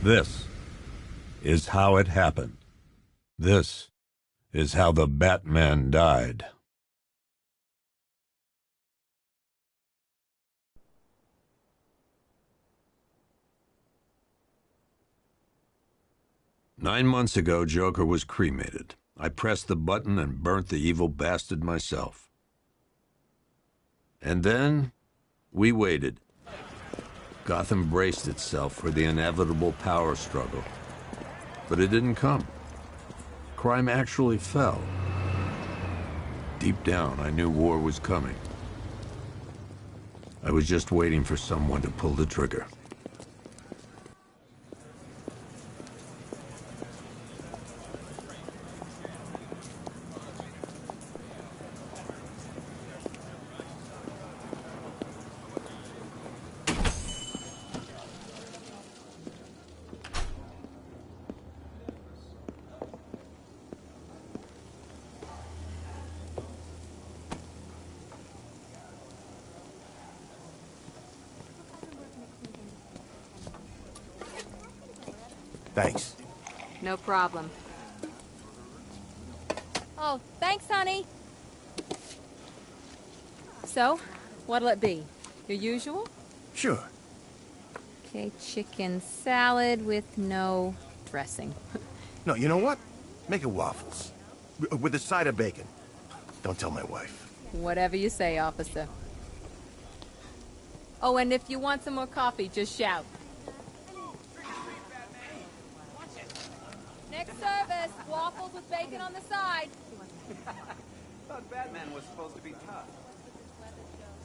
This is how it happened. This is how the Batman died. "9 months ago, Joker was cremated. I pressed the button and burnt the evil bastard myself. And then, we waited. Gotham braced itself for the inevitable power struggle. But it didn't come. Crime actually fell. Deep down, I knew war was coming. I was just waiting for someone to pull the trigger. Thanks. No problem. Oh, thanks, honey. So, what'll it be? Your usual? Sure. Okay, chicken salad with no dressing. No, you know what? Make it waffles. With a side of bacon. Don't tell my wife. Whatever you say, officer. Oh, and if you want some more coffee, just shout. Next service, waffles with bacon on the side. Thought Batman was supposed to be tough.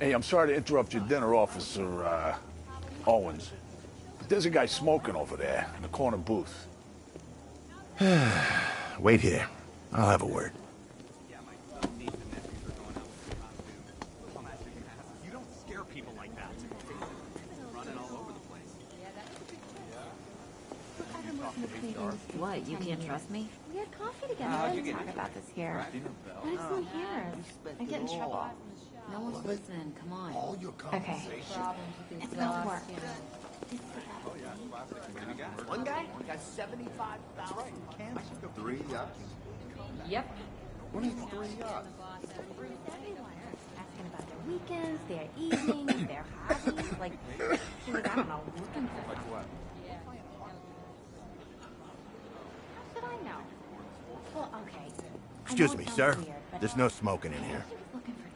Hey, I'm sorry to interrupt your dinner, Officer, Owens. But there's a guy smoking over there in the corner booth. Wait here. I'll have a word. Yeah, my son needs a nephew for going out with a costume. Come at you, ass. You don't scare people like that. Running all over the place. What, you can't trust me? We had coffee together. We didn't talk about this here. But it's not here. I get in trouble. No one's listening, come on. Okay. It's about work. One guy got 75,000. That's right. 3 yachts. Yep. What is 3 yachts? Asking about their weekends, their evenings, their hobbies. Like, he was, I don't know, looking for Like what? How should I know? Well, okay. Excuse me, sir. There's no smoking in here. Looking for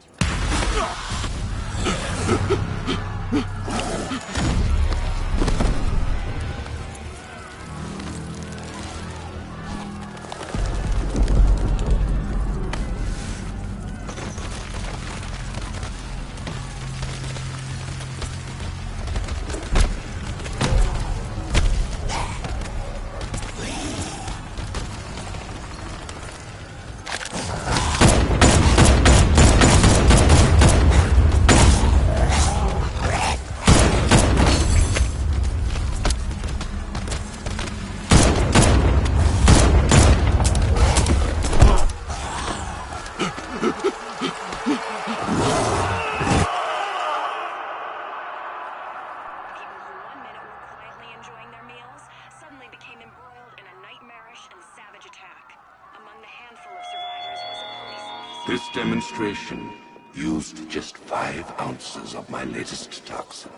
This demonstration used just 5 ounces of my latest toxin.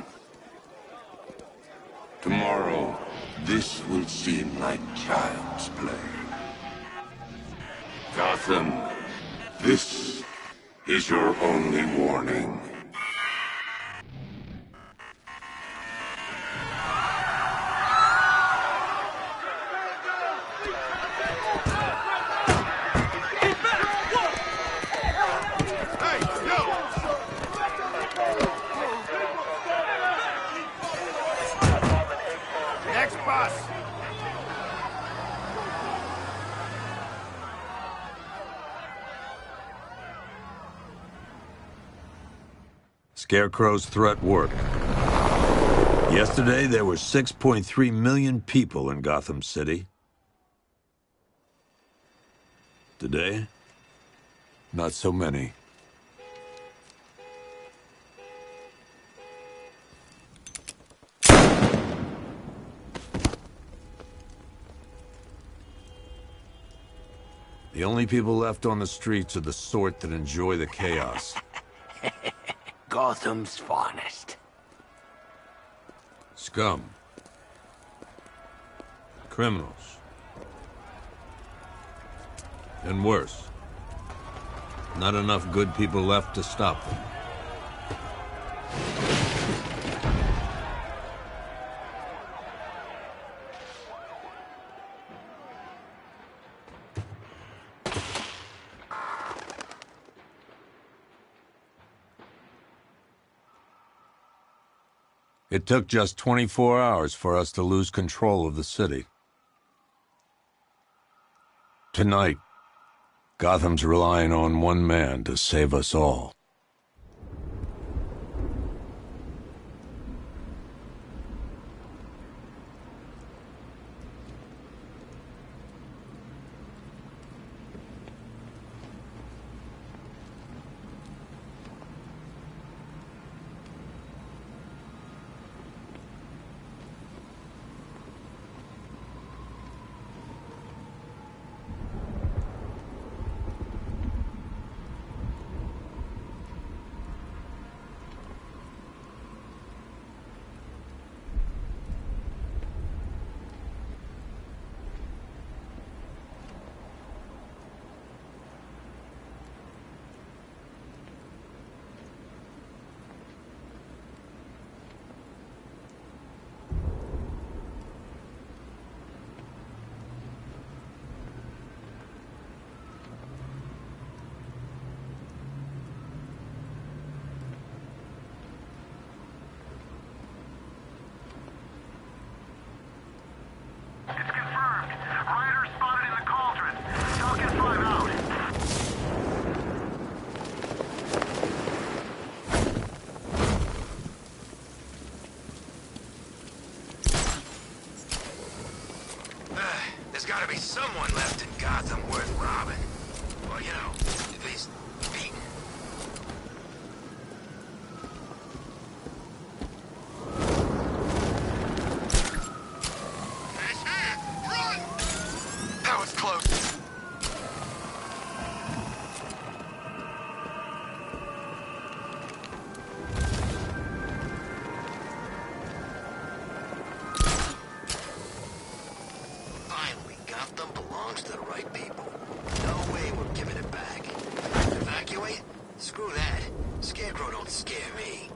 Tomorrow, this will seem like child's play. Gotham, this is your only warning. Scarecrow's threat worked. Yesterday, there were 6.3 million people in Gotham City. Today, not so many. The only people left on the streets are the sort that enjoy the chaos. Gotham's finest. Scum. Criminals. And worse. Not enough good people left to stop them. It took just 24 hours for us to lose control of the city. Tonight, Gotham's relying on one man to save us all. There's gotta be someone left in Gotham worth robbing. Well, you know, at least beating. Run! That was close. Gotham belongs to the right people. No way we're giving it back. Evacuate? Screw that. Scarecrow don't scare me.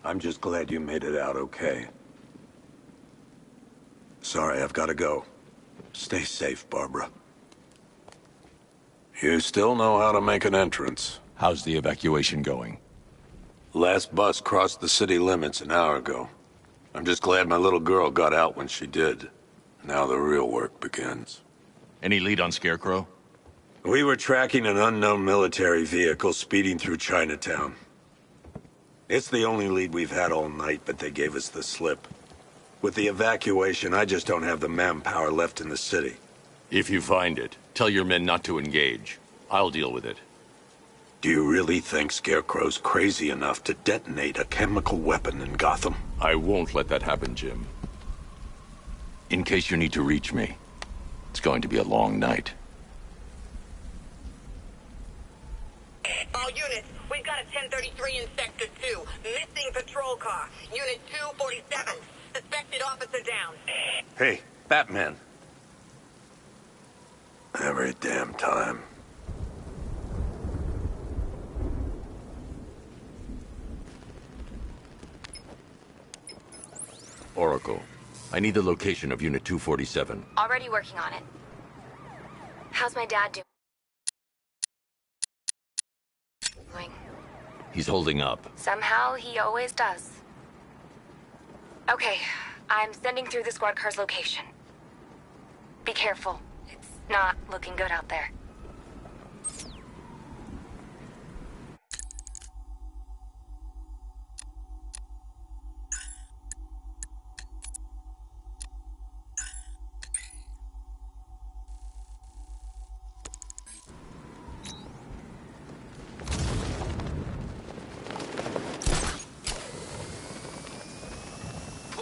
I'm just glad you made it out okay. Sorry, I've got to go. Stay safe, Barbara. You still know how to make an entrance. How's the evacuation going? Last bus crossed the city limits an hour ago. I'm just glad my little girl got out when she did. Now the real work begins. Any lead on Scarecrow? We were tracking an unknown military vehicle speeding through Chinatown. It's the only lead we've had all night, but they gave us the slip. With the evacuation, I just don't have the manpower left in the city. If you find it, tell your men not to engage. I'll deal with it. Do you really think Scarecrow's crazy enough to detonate a chemical weapon in Gotham? I won't let that happen, Jim. In case you need to reach me, it's going to be a long night. All units, we've got a 1033 in Sector 2. Missing patrol car. Unit 247. Suspected officer down. Hey, Batman. Every damn time. Oracle, I need the location of Unit 247. Already working on it. How's my dad doing? He's holding up. Somehow, he always does. Okay, I'm sending through the squad car's location. Be careful. It's not looking good out there.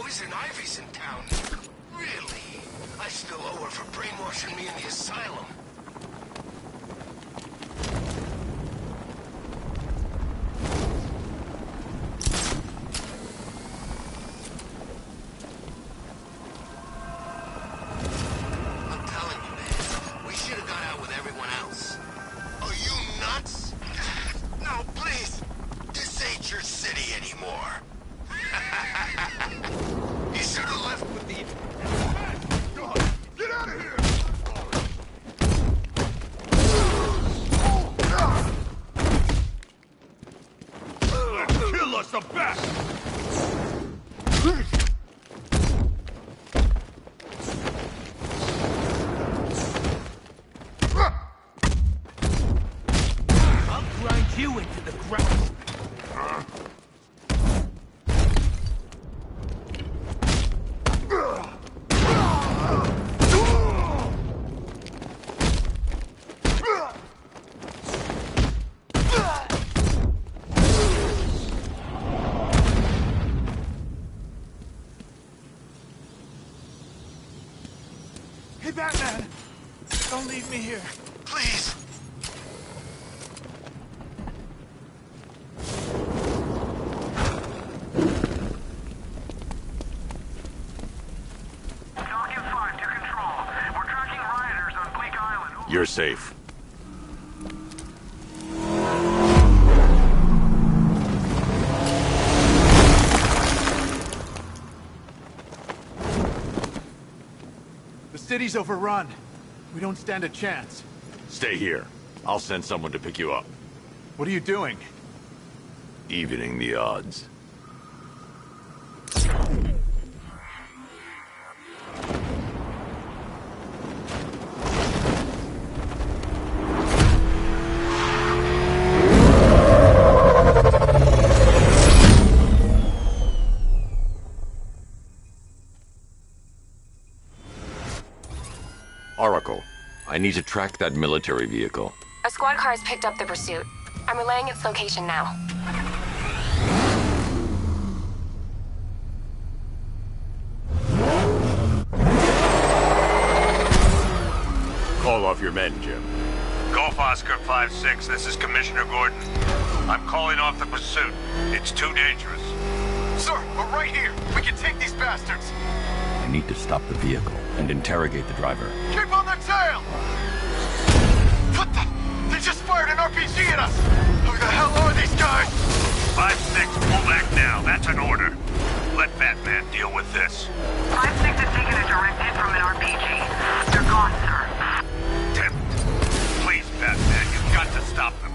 Poison Ivy's in town. Really? I still owe her for brainwashing me in the asylum. I'm telling you, man, we should have got out with everyone else. Are you nuts? No, please. This ain't your city anymore. You should have left with the... Get out of here! Kill us the best! I'll grind you into the ground. Hey, Batman! Don't leave me here. Please! You're safe. The city's overrun. We don't stand a chance. Stay here. I'll send someone to pick you up. What are you doing? Evening the odds. Oracle, I need to track that military vehicle. A squad car has picked up the pursuit. I'm relaying its location now. Call off your men, Jim. Golf Oscar 5-6, this is Commissioner Gordon. I'm calling off the pursuit. It's too dangerous. Sir, we're right here. We can take these bastards. I need to stop the vehicle and interrogate the driver. Keep on their tail! What the? They just fired an RPG at us! Who the hell are these guys? 5-6, pull back now. That's an order. Let Batman deal with this. 5-6 has taken a direct hit from an RPG. They're gone, sir. Tim, please, Batman, you've got to stop them.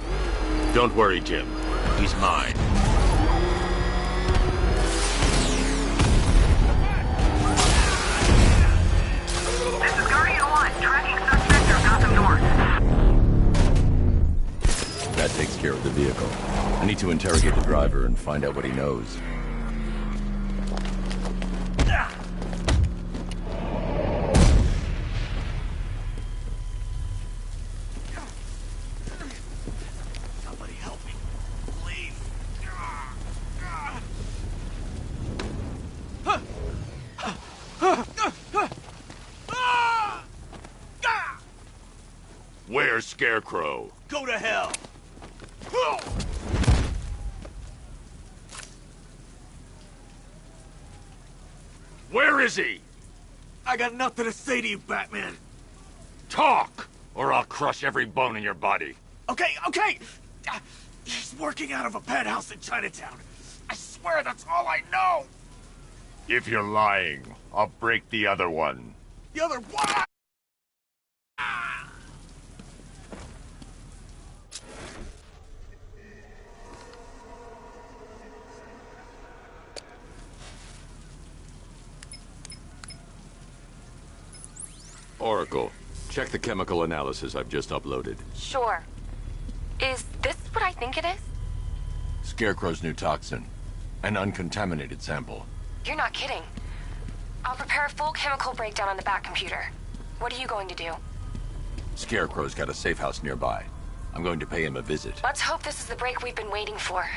Don't worry, Jim. He's mine. This is Guardian 1, tracking suspect near Gotham North. That takes care of the vehicle. I need to interrogate the driver and find out what he knows. Somebody help me, please. Where's Scarecrow? Go to hell. Where is he? I got nothing to say to you, Batman. Talk, or I'll crush every bone in your body. Okay. He's working out of a penthouse in Chinatown. I swear that's all I know. If you're lying, I'll break the other one. The other one. Oracle, check the chemical analysis I've just uploaded. Sure. Is this what I think it is? Scarecrow's new toxin. An uncontaminated sample. You're not kidding. I'll prepare a full chemical breakdown on the back computer. What are you going to do? Scarecrow's got a safe house nearby. I'm going to pay him a visit. Let's hope this is the break we've been waiting for.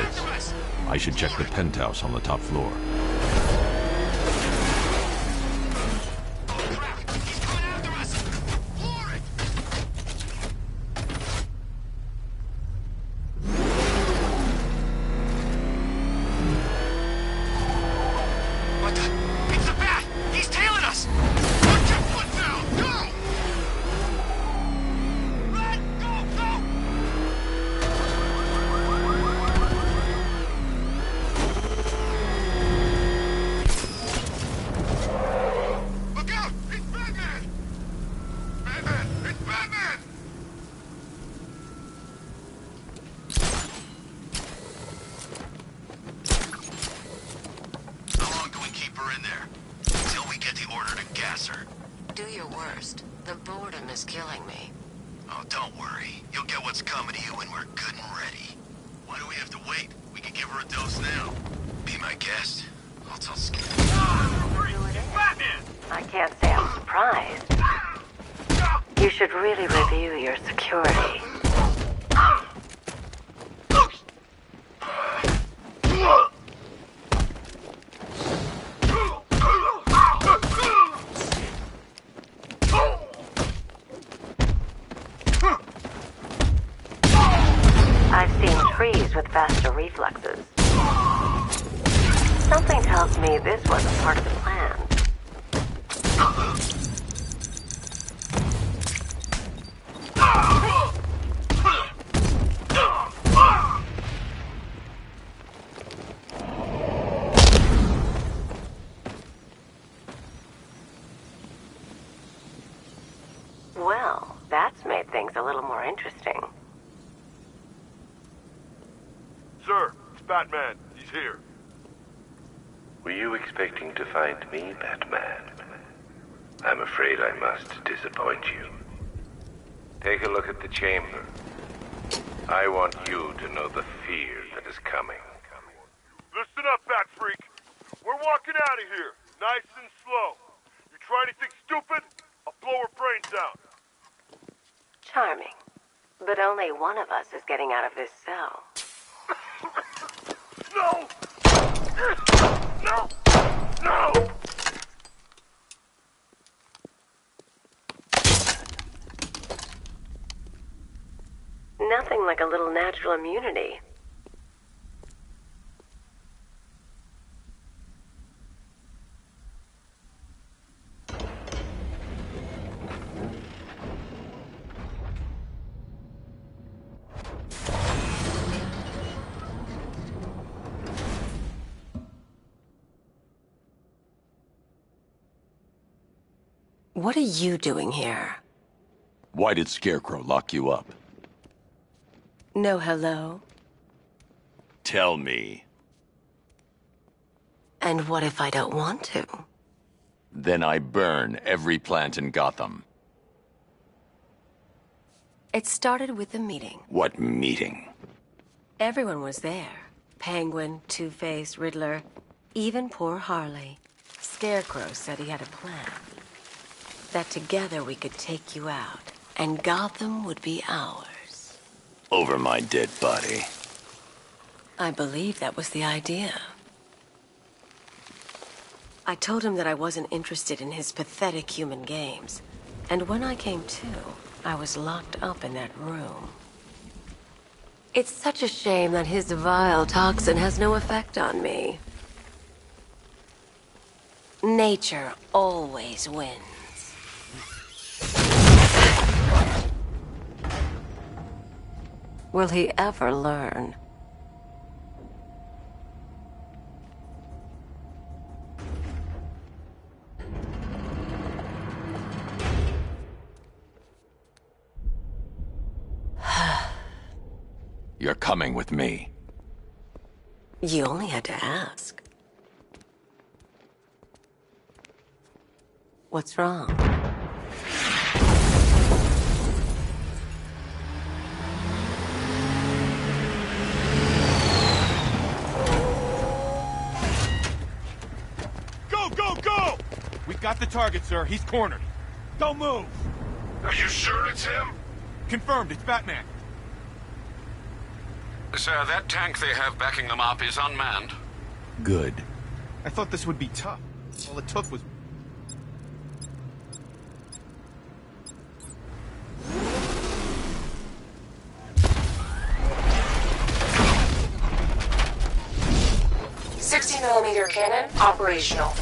place. I should check the penthouse on the top floor. Do your worst. The boredom is killing me. Oh, don't worry. You'll get what's coming to you when we're good and ready. Why do we have to wait? We can give her a dose now. Be my guest. I'll tell Skip. I can't say I'm surprised. You should really review your security. I've seen trees with faster reflexes. Something tells me this wasn't part of the plan. Well, that's made things a little more interesting. Sir, it's Batman. He's here. Were you expecting to find me, Batman? I'm afraid I must disappoint you. Take a look at the chamber. I want you to know the fear that is coming. Listen up, Bat Freak. We're walking out of here, nice and slow. You try anything stupid, I'll blow her brains out. Charming. But only one of us is getting out of this cell. No! No! No! Nothing like a little natural immunity. What are you doing here? Why did Scarecrow lock you up? No hello? Tell me. And what if I don't want to? Then I burn every plant in Gotham. It started with a meeting. What meeting? Everyone was there. Penguin, Two-Face, Riddler, even poor Harley. Scarecrow said he had a plan. That together we could take you out, and Gotham would be ours. Over my dead body. I believe that was the idea. I told him that I wasn't interested in his pathetic human games, and when I came to, I was locked up in that room. It's such a shame that his vile toxin has no effect on me. Nature always wins. Will he ever learn? You're coming with me. You only had to ask. What's wrong? Go! We've got the target, sir. He's cornered. Don't move! Are you sure it's him? Confirmed, it's Batman. Sir, that tank they have backing them up is unmanned. Good. I thought this would be tough. All it took was... $60mm cannon operational.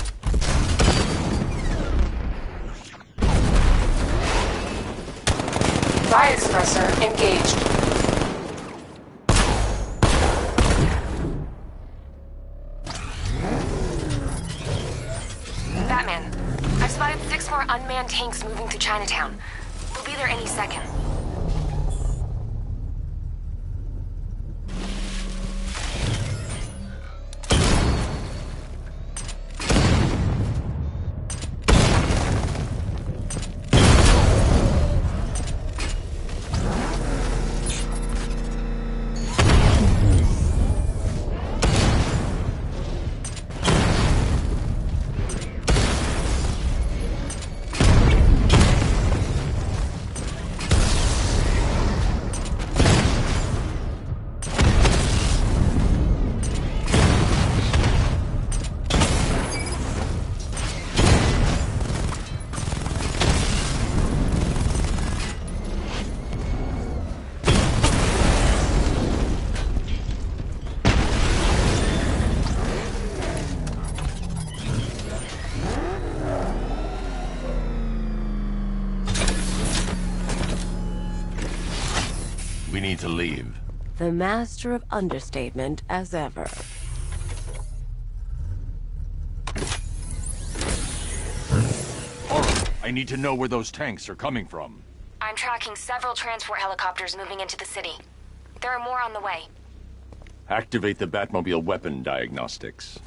Riot suppressor engaged. Batman, I've spotted 6 more unmanned tanks moving to Chinatown. They'll be there any second. We need to leave. The master of understatement as ever. I need to know where those tanks are coming from. I'm tracking several transport helicopters moving into the city. There are more on the way. Activate the Batmobile weapon diagnostics.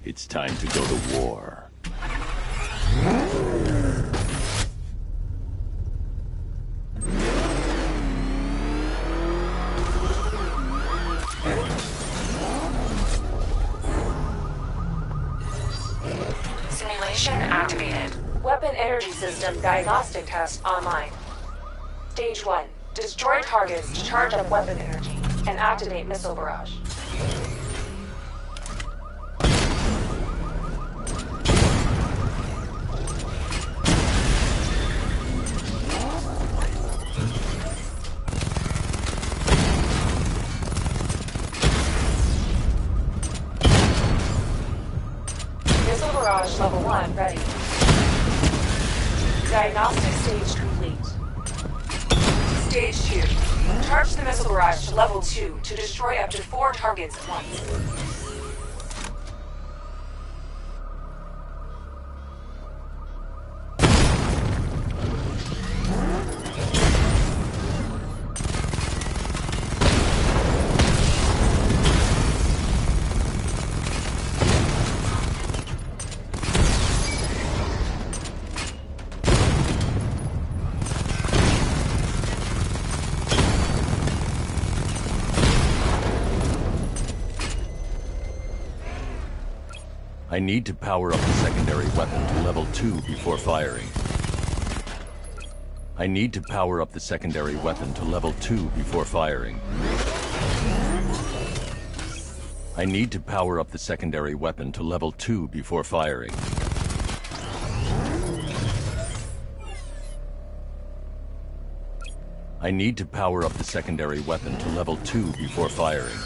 It's time to go to war. Simulation activated. Weapon energy system diagnostic test online. Stage 1. Destroy targets to charge up weapon energy and activate missile barrage. Missile barrage level 1 ready. Diagnostic stage complete. Stage 2. Charge the missile barrage to level 2 to destroy up to 4 targets at once. I need to power up the secondary weapon to level 2 before firing. I need to power up the secondary weapon to level 2 before firing. I need to power up the secondary weapon to level 2 before firing. I need to power up the secondary weapon to level 2 before firing.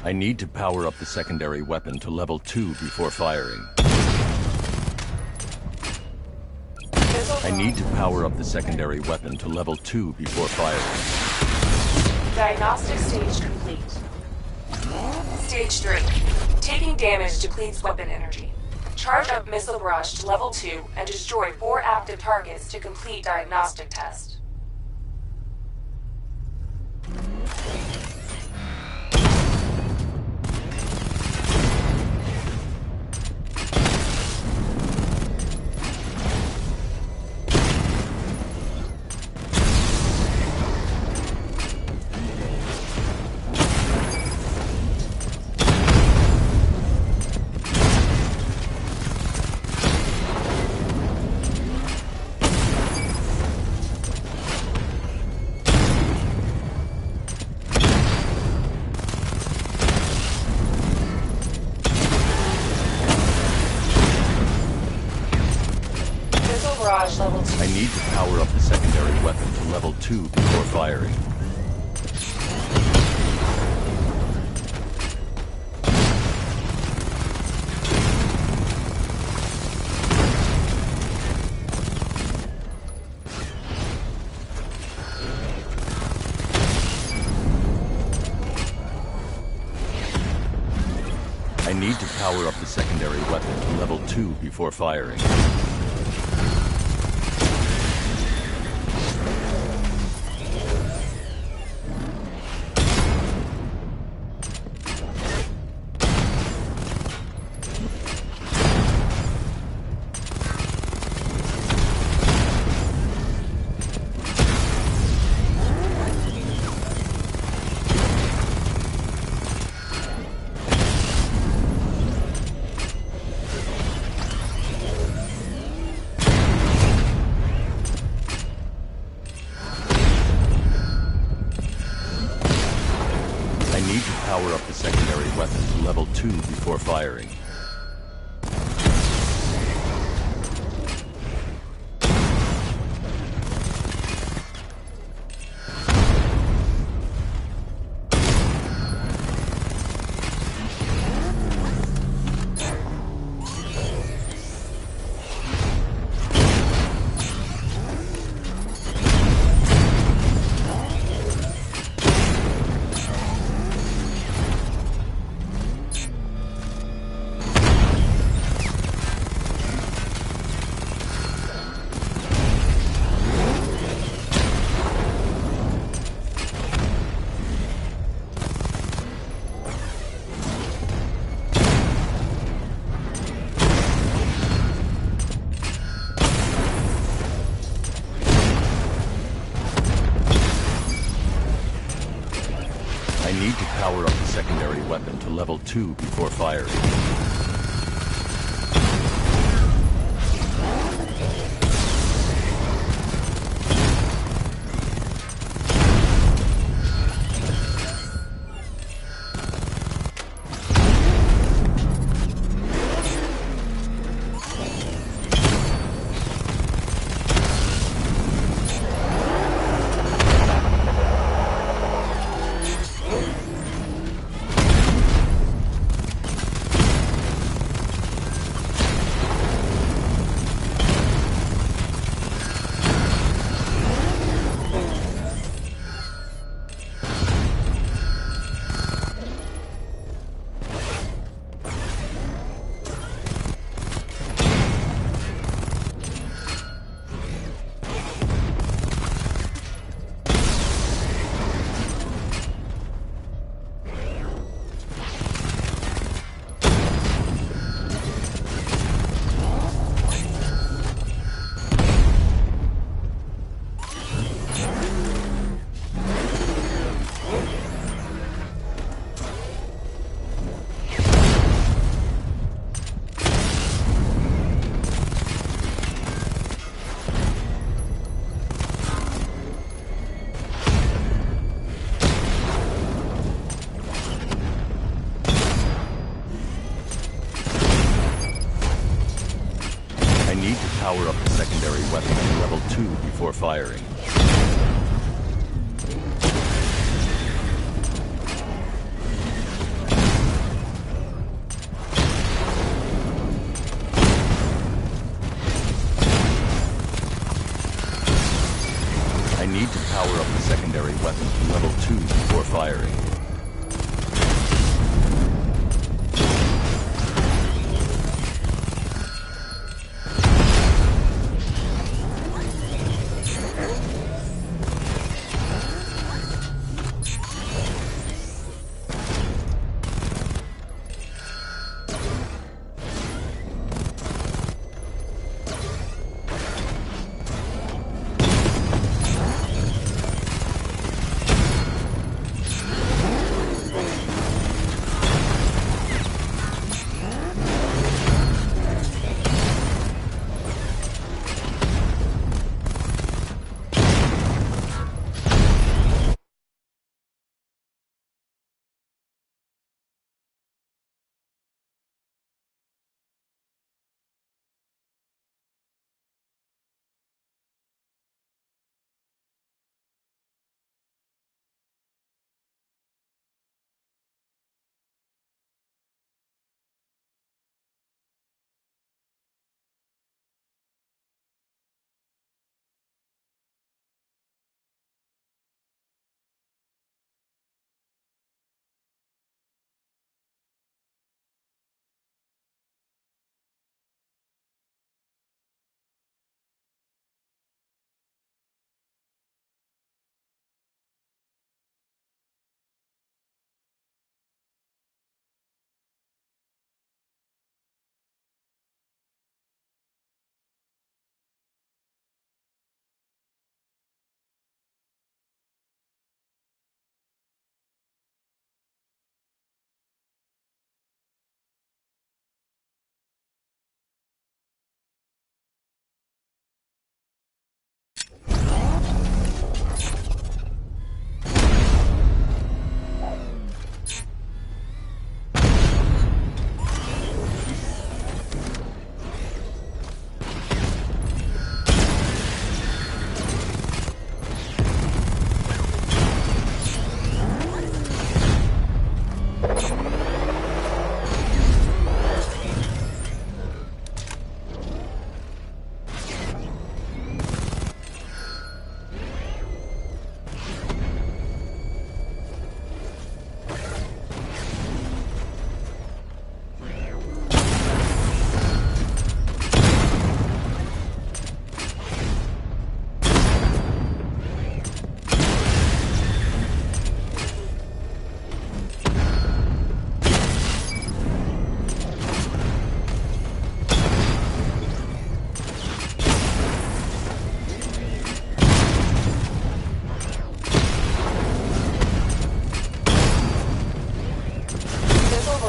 I need to power up the secondary weapon to level 2 before firing. I need to power up the secondary weapon to level 2 before firing. Diagnostic stage complete. Stage 3. Taking damage depletes weapon energy. Charge up missile barrage to level 2 and destroy 4 active targets to complete diagnostic test. need to power up the secondary weapon to level 2 before firing. I need to power up the secondary weapon to level 2 before firing. Power up the secondary weapon to level 2 before firing. I need to power up the secondary weapon to level 2 before firing. Power up the secondary weapon to level 2 before firing. I need to power up the secondary weapon to level 2 before firing.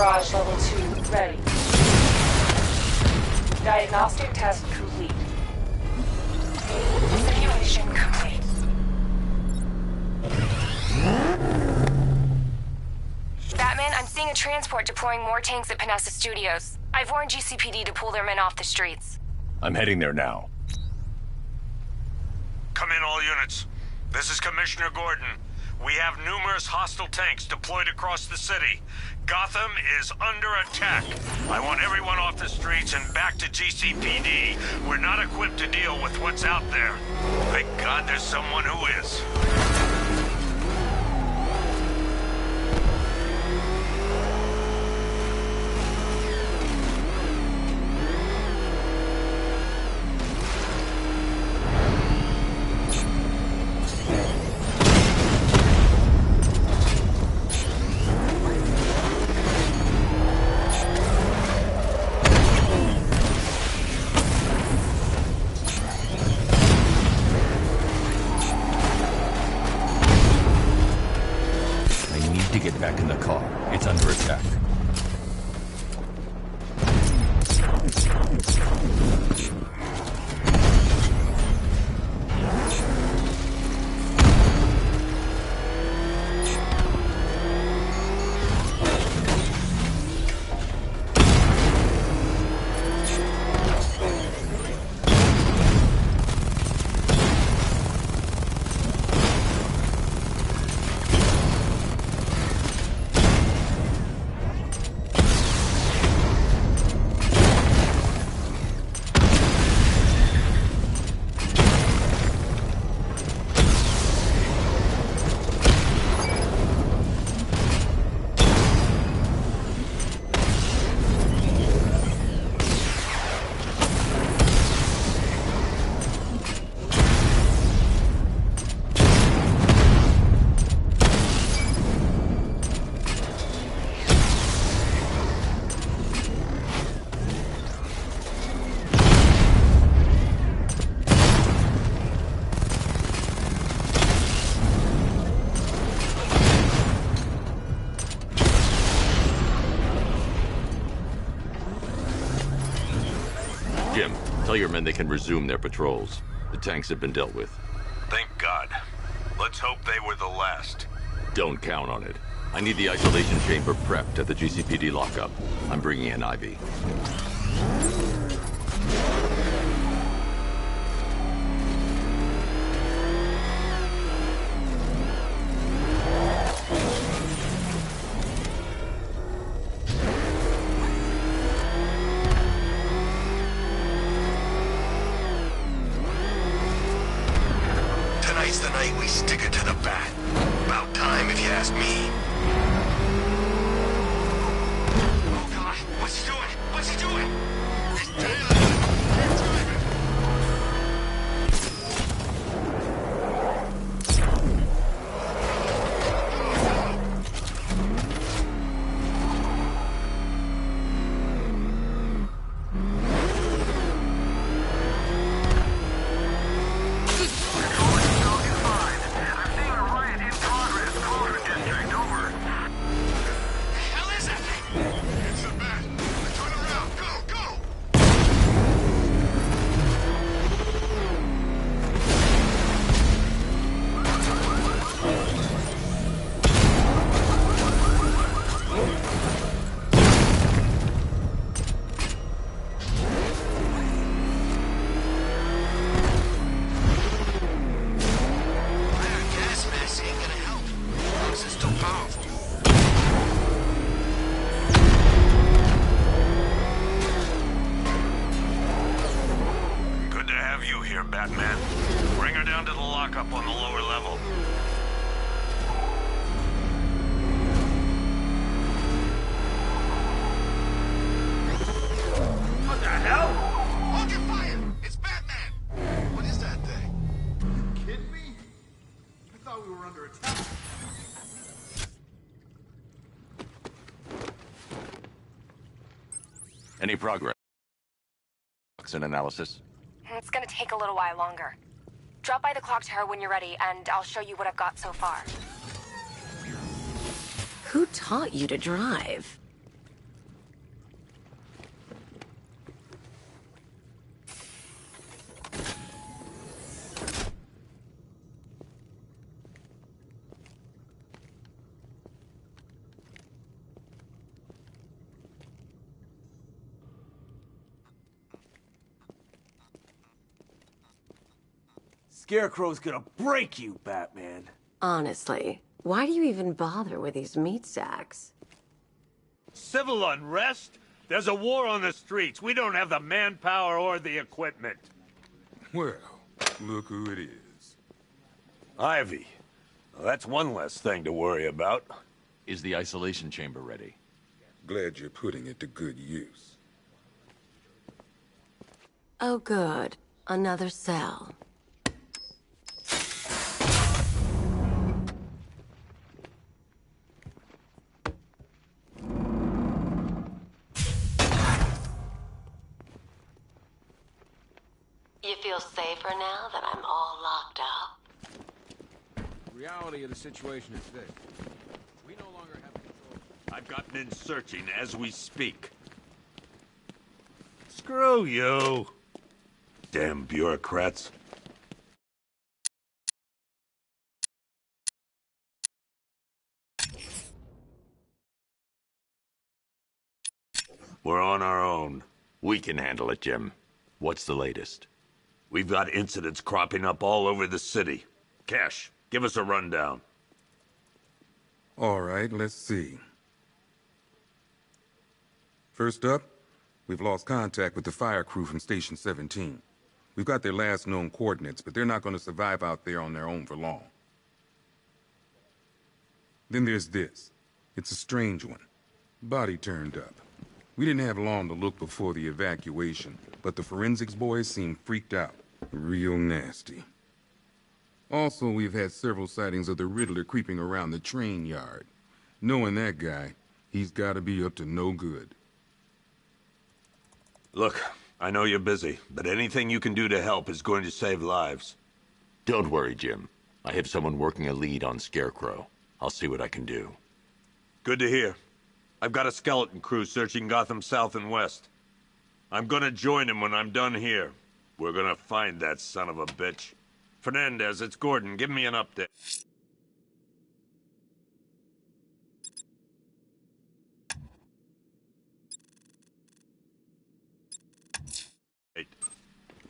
Barrage Level 2 ready. Diagnostic test complete. Simulation complete. Batman, I'm seeing a transport deploying more tanks at Panessa Studios. I've warned GCPD to pull their men off the streets. I'm heading there now. Come in, all units. This is Commissioner Gordon. We have numerous hostile tanks deployed across the city. Gotham is under attack. I want everyone off the streets and back to GCPD. We're not equipped to deal with what's out there. Thank God there's someone who is. Back in the car. It's under attack. Jim, tell your men they can resume their patrols. The tanks have been dealt with. Thank God. Let's hope they were the last. Don't count on it. I need the isolation chamber prepped at the GCPD lockup. I'm bringing in Ivy. Tonight's the night we stick it to the bat. About time, if you ask me. Oh God, what's he doing? What's he doing? He's tailing it. Can't drive it. Batman. Bring her down to the lockup on the lower level. What the hell? Hold your fire! It's Batman! What is that thing? You kidding me? I thought we were under attack. Any progress? An analysis? It's gonna take a little while longer. Drop by the clock tower when you're ready, and I'll show you what I've got so far. Who taught you to drive? Scarecrow's gonna break you, Batman. Honestly, why do you even bother with these meat sacks? Civil unrest? There's a war on the streets. We don't have the manpower or the equipment. Well, look who it is. Ivy. Well, that's one less thing to worry about. Is the isolation chamber ready? Glad you're putting it to good use. Oh, good. Another cell. You feel safer now that I'm all locked up? Reality of the situation is this. We no longer have control. I've gotten in searching as we speak. Screw you. Damn bureaucrats. We're on our own. We can handle it, Jim. What's the latest? We've got incidents cropping up all over the city. Cash, give us a rundown. All right, let's see. First up, we've lost contact with the fire crew from Station 17. We've got their last known coordinates, but they're not going to survive out there on their own for long. Then there's this. It's a strange one. Body turned up. We didn't have long to look before the evacuation, but the forensics boys seem freaked out. Real nasty. Also, we've had several sightings of the Riddler creeping around the train yard. Knowing that guy, he's got to be up to no good. Look, I know you're busy, but anything you can do to help is going to save lives. Don't worry, Jim. I have someone working a lead on Scarecrow. I'll see what I can do. Good to hear. I've got a skeleton crew searching Gotham South and West. I'm gonna join him when I'm done here. We're gonna find that son of a bitch. Fernandez, it's Gordon. Give me an update.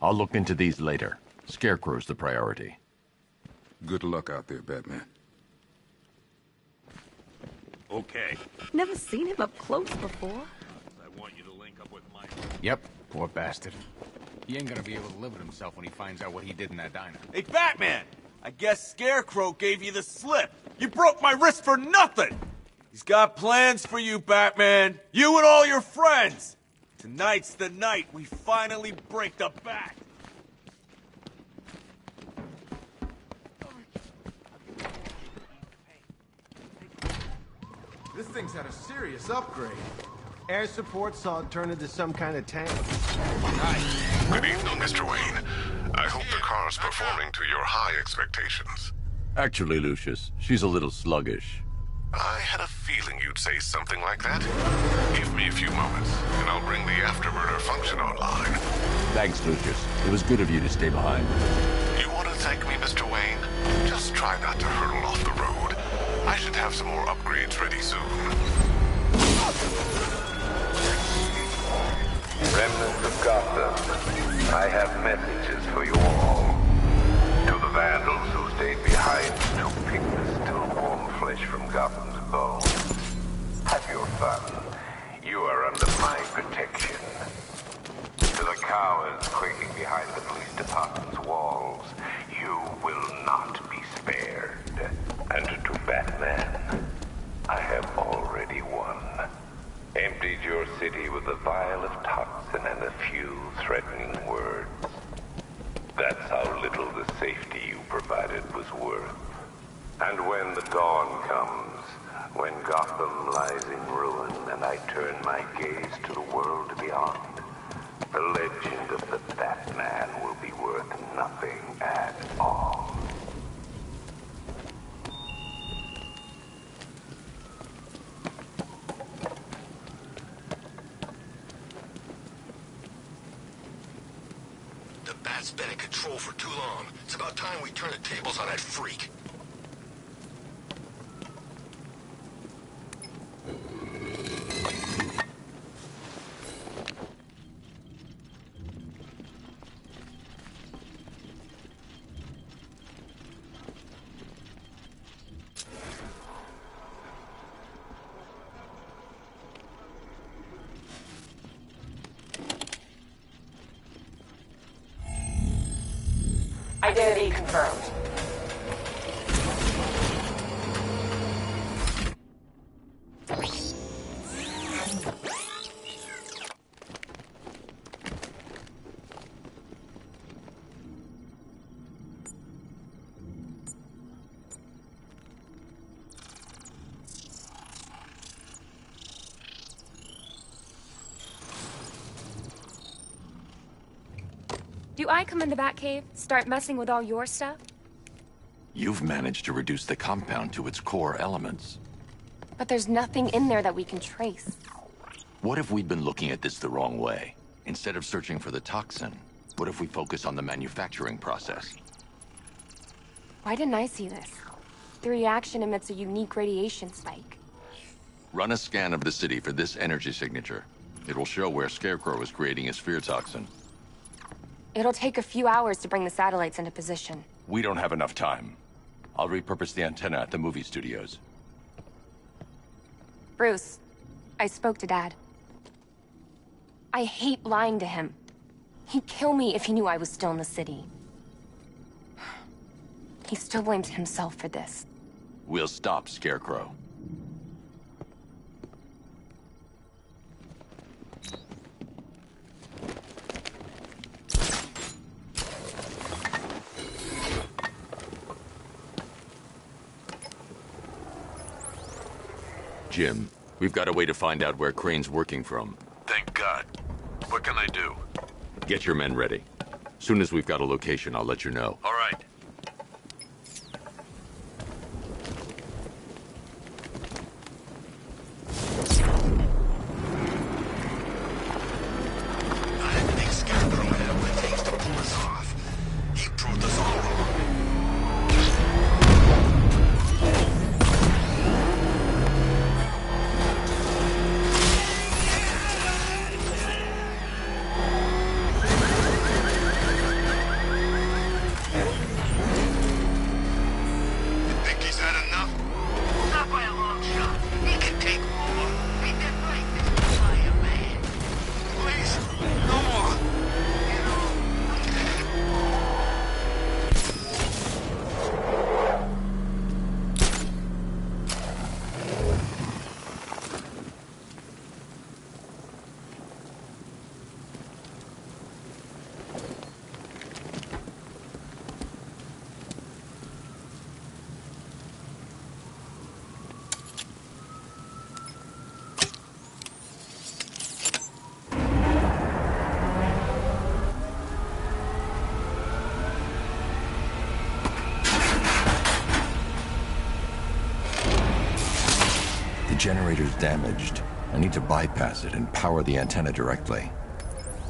I'll look into these later. Scarecrow's the priority. Good luck out there, Batman. Okay. Never seen him up close before. I want you to link up with Mike. Yep, poor bastard. He ain't gonna be able to live with himself when he finds out what he did in that diner. Hey, Batman! I guess Scarecrow gave you the slip. You broke my wrist for nothing! He's got plans for you, Batman. You and all your friends. Tonight's the night we finally break the bat. This thing's had a serious upgrade. Air support saw it turn into some kind of tank. Good evening, Mr. Wayne. I hope the car's performing to your high expectations. Actually, Lucius, she's a little sluggish. I had a feeling you'd say something like that. Give me a few moments, and I'll bring the afterburner function online. Thanks, Lucius. It was good of you to stay behind. You want to thank me, Mr. Wayne? Just try not to hurtle off the road. I should have some more upgrades ready soon. Remnants of Gotham, I have messages for you all. To the vandals who stayed behind to pick the still warm flesh from Gotham's bones. Have your fun. You are under my protection. To the cowards quaking behind the police department's walls, you will not be spared. And to Batman, I have already won. Emptied your city with a vial of toxin and a few threatening words. That's how little the safety you provided was worth. And when the dawn comes, when Gotham lies in ruin and I turn my gaze to the world beyond, the legend of the Batman will be worth nothing at all. The Bat's been in control for too long. It's about time we turn the tables on that freak. Identity confirmed. Do I come in the Batcave, start messing with all your stuff? You've managed to reduce the compound to its core elements. But there's nothing in there that we can trace. What if we'd been looking at this the wrong way? Instead of searching for the toxin, what if we focus on the manufacturing process? Why didn't I see this? The reaction emits a unique radiation spike. Run a scan of the city for this energy signature. It will show where Scarecrow is creating his fear toxin. It'll take a few hours to bring the satellites into position. We don't have enough time. I'll repurpose the antenna at the movie studios. Bruce, I spoke to Dad. I hate lying to him. He'd kill me if he knew I was still in the city. He still blames himself for this. We'll stop Scarecrow. Jim, we've got a way to find out where Crane's working from. Thank God. What can I do? Get your men ready. Soon as we've got a location, I'll let you know. All right. I didn't think Scarecrow had what it takes to pull us off. He proved us all wrong. Generator's damaged. I need to bypass it and power the antenna directly.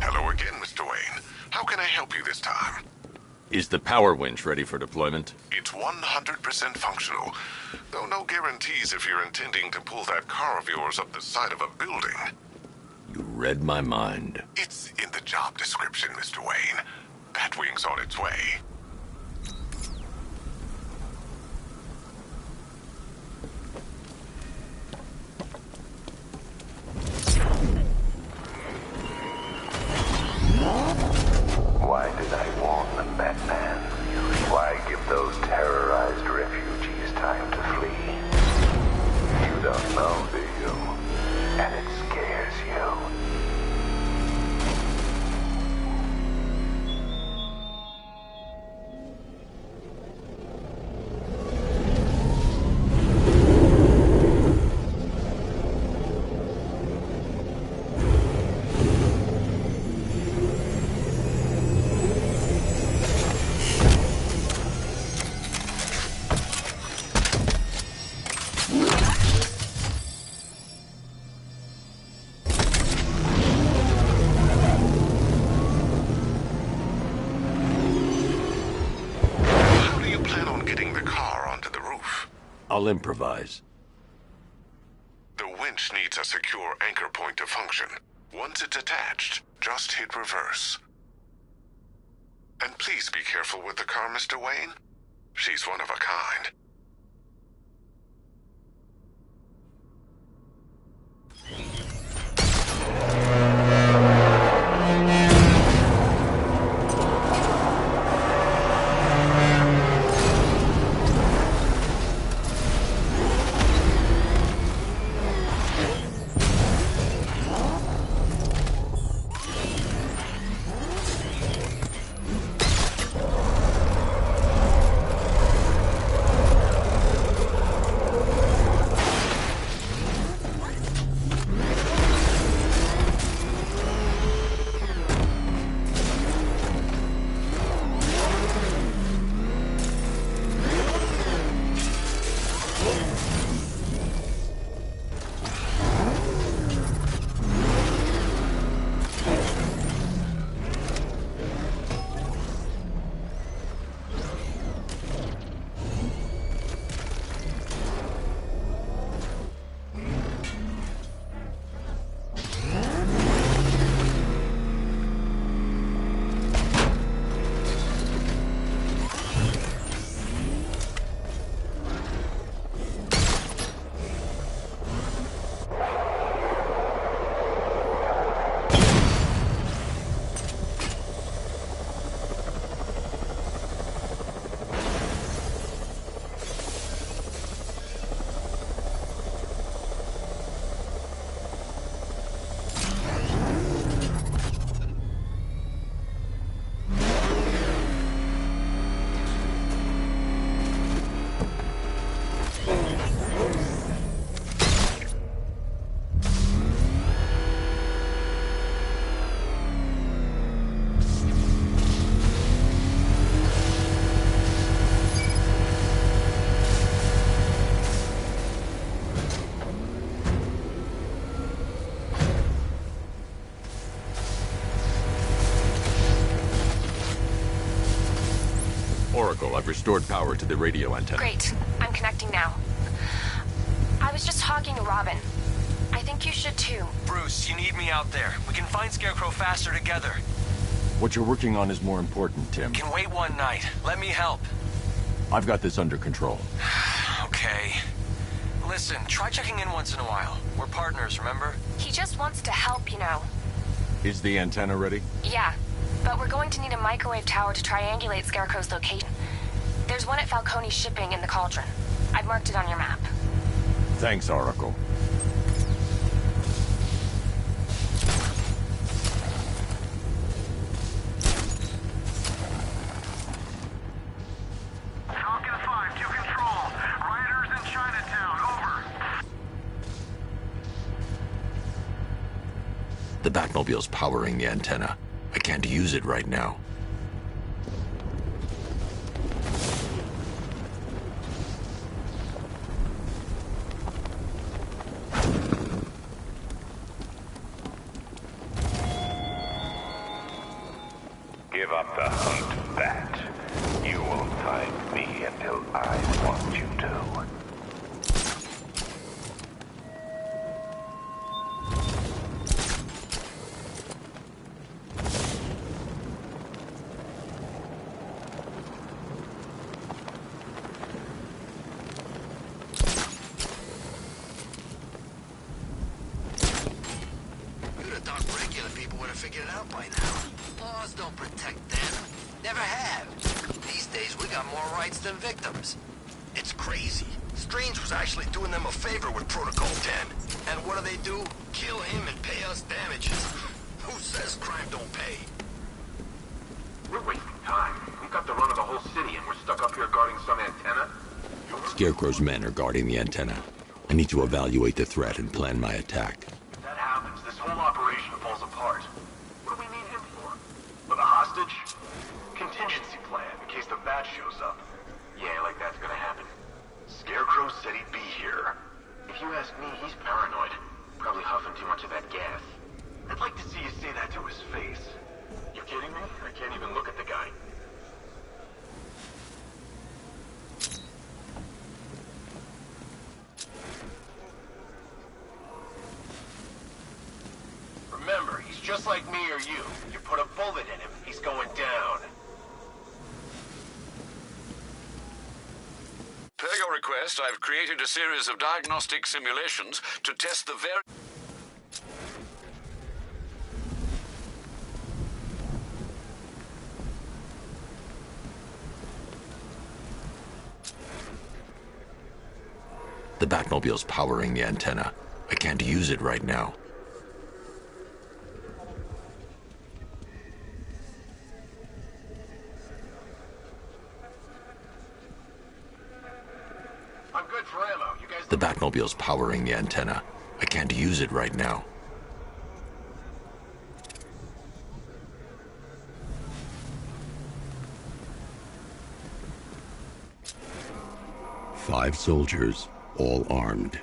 Hello again, Mr. Wayne. How can I help you this time? Is the power winch ready for deployment? It's 100% functional, though no guarantees if you're intending to pull that car of yours up the side of a building. You read my mind. It's in the job description, Mr. Wayne. Batwing's on its way. Why did I warn them, Batman? Why give those terrorized refugees time to flee? You don't know, do you? And it scares you. I'll improvise. The winch needs a secure anchor point to function. Once it's attached, just hit reverse. And please be careful with the car, Mr. Wayne. She's one of a kind. Oracle, I've restored power to the radio antenna. Great. I'm connecting now. I was just talking to Robin. I think you should too. Bruce, you need me out there. We can find Scarecrow faster together. What you're working on is more important, Tim. Can wait one night. Let me help. I've got this under control. Okay. Listen, try checking in once in a while. We're partners, remember? He just wants to help, you know. Is the antenna ready? Yeah, but we're going to need a microwave tower to triangulate Scarecrow's location. There's one at Falcone's shipping in the Cauldron. I've marked it on your map. Thanks, Oracle. The Batmobile's powering the antenna. I can't use it right now. Give up the hunt, Bat. You won't find me until I want you to. Figured it out by now. Laws don't protect them. Never have. These days, we got more rights than victims. It's crazy. Strange was actually doing them a favor with Protocol 10. And what do? Kill him and pay us damages. Who says crime don't pay? We're wasting time. We've got the run of the whole city and we're stuck up here guarding some antenna. Scarecrow's men are guarding the antenna. I need to evaluate the threat and plan my attack. If that happens, this whole operation falls apart. What do we need him for? For the hostage? Contingency plan, in case the bat shows up. Yeah, like that's gonna happen. Scarecrow said he'd be here. If you ask me, he's paranoid. Probably huffing too much of that gas. I'd like to see you say that to his face. You kidding me? I can't even look at the guy. Remember, he's just like me or you. You put a bullet in him, he's going down. Per your request, I've created a series of diagnostic simulations to test the very... The Batmobile's powering the antenna. I can't use it right now. I'm good for ammo. You guys... The Batmobile's powering the antenna. I can't use it right now. Five soldiers, all armed.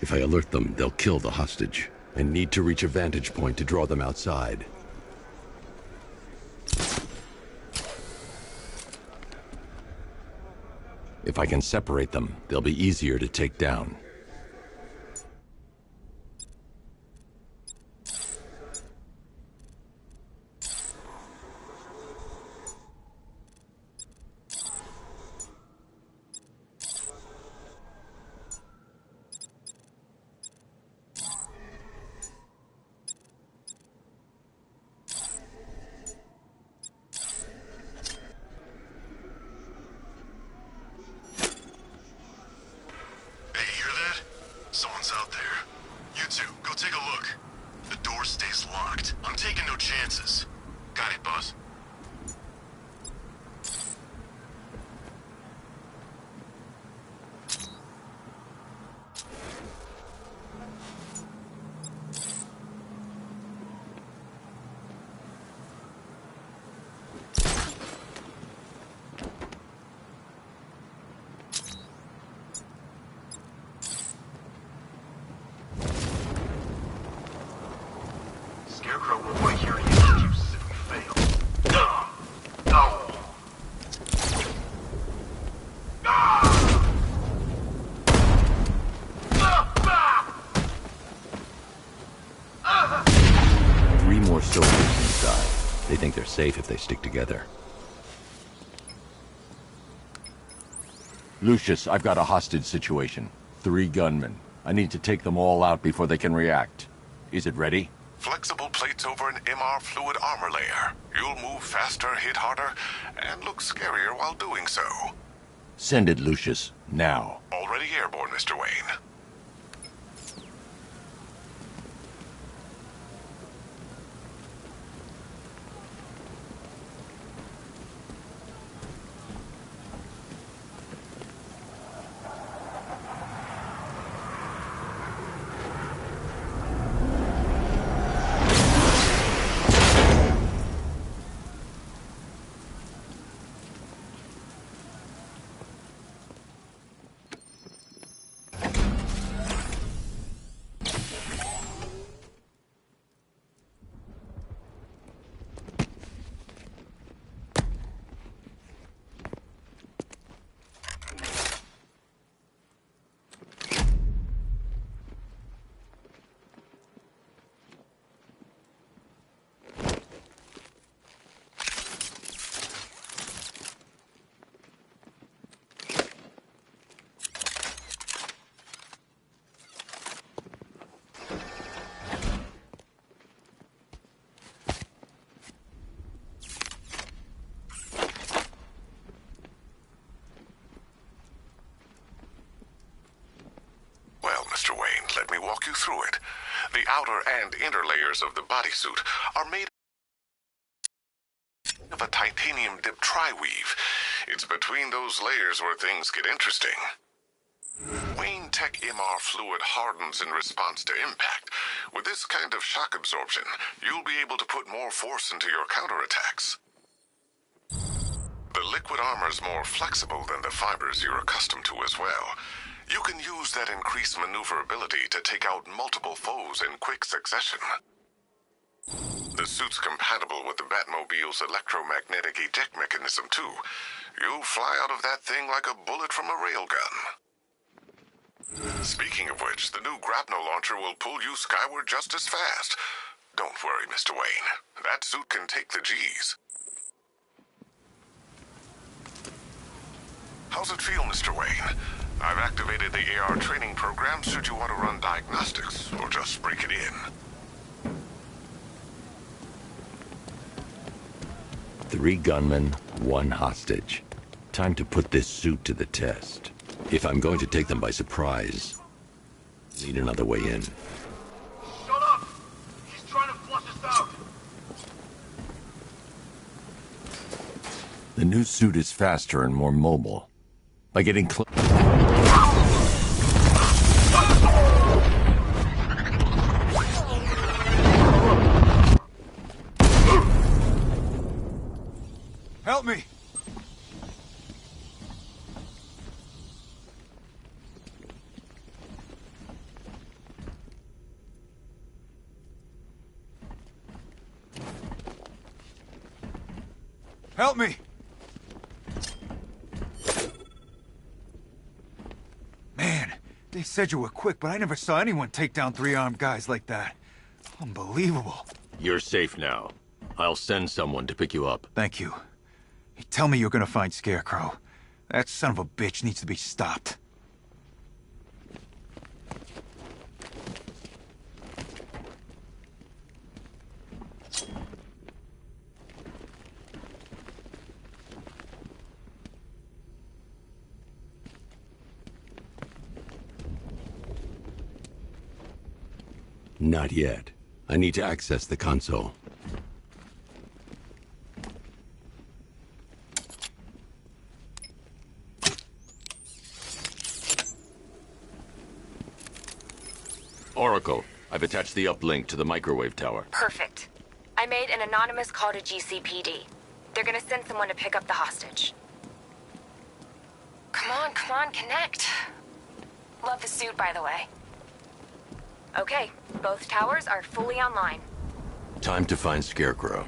If I alert them, they'll kill the hostage. I need to reach a vantage point to draw them outside. If I can separate them, they'll be easier to take down. Someone's out there. You two, go take a look. The door stays locked. I'm taking no chances. Got it, boss. Scarecrow will want to hear any excuses if we fail. No! more soldiers inside. They think they're safe if they stick together. Lucius, I've got a hostage situation. 3 gunmen. I need to take them all out before they can react. Is it ready? Flexible plates over an MR fluid armor layer. You'll move faster, hit harder, and look scarier while doing so. Send it, Lucius. Now. Already airborne, Mr. Wayne. Let me walk you through it. The outer and inner layers of the bodysuit are made of a titanium-dipped tri-weave. It's between those layers where things get interesting. Wayne Tech MR fluid hardens in response to impact. With this kind of shock absorption, you'll be able to put more force into your counterattacks. The liquid armor's more flexible than the fibers you're accustomed to as well. You can use that increased maneuverability to take out multiple foes in quick succession. The suit's compatible with the Batmobile's electromagnetic eject mechanism, too. You'll fly out of that thing like a bullet from a railgun. Speaking of which, the new grapnel launcher will pull you skyward just as fast. Don't worry, Mr. Wayne. That suit can take the G's. How's it feel, Mr. Wayne? I've activated the AR training program should you want to run diagnostics, or just break it in. 3 gunmen, 1 hostage. Time to put this suit to the test. If I'm going to take them by surprise, need another way in. Shut up! He's trying to flush us out! The new suit is faster and more mobile. By getting close... Help me! Help me! Man, they said you were quick, but I never saw anyone take down 3 armed guys like that. Unbelievable. You're safe now. I'll send someone to pick you up. Thank you. Hey, tell me you're gonna find Scarecrow. That son of a bitch needs to be stopped. Not yet. I need to access the console. Oracle, I've attached the uplink to the microwave tower. Perfect. I made an anonymous call to GCPD. They're gonna send someone to pick up the hostage. Come on, connect. Love the suit, by the way. Okay, both towers are fully online. Time to find Scarecrow.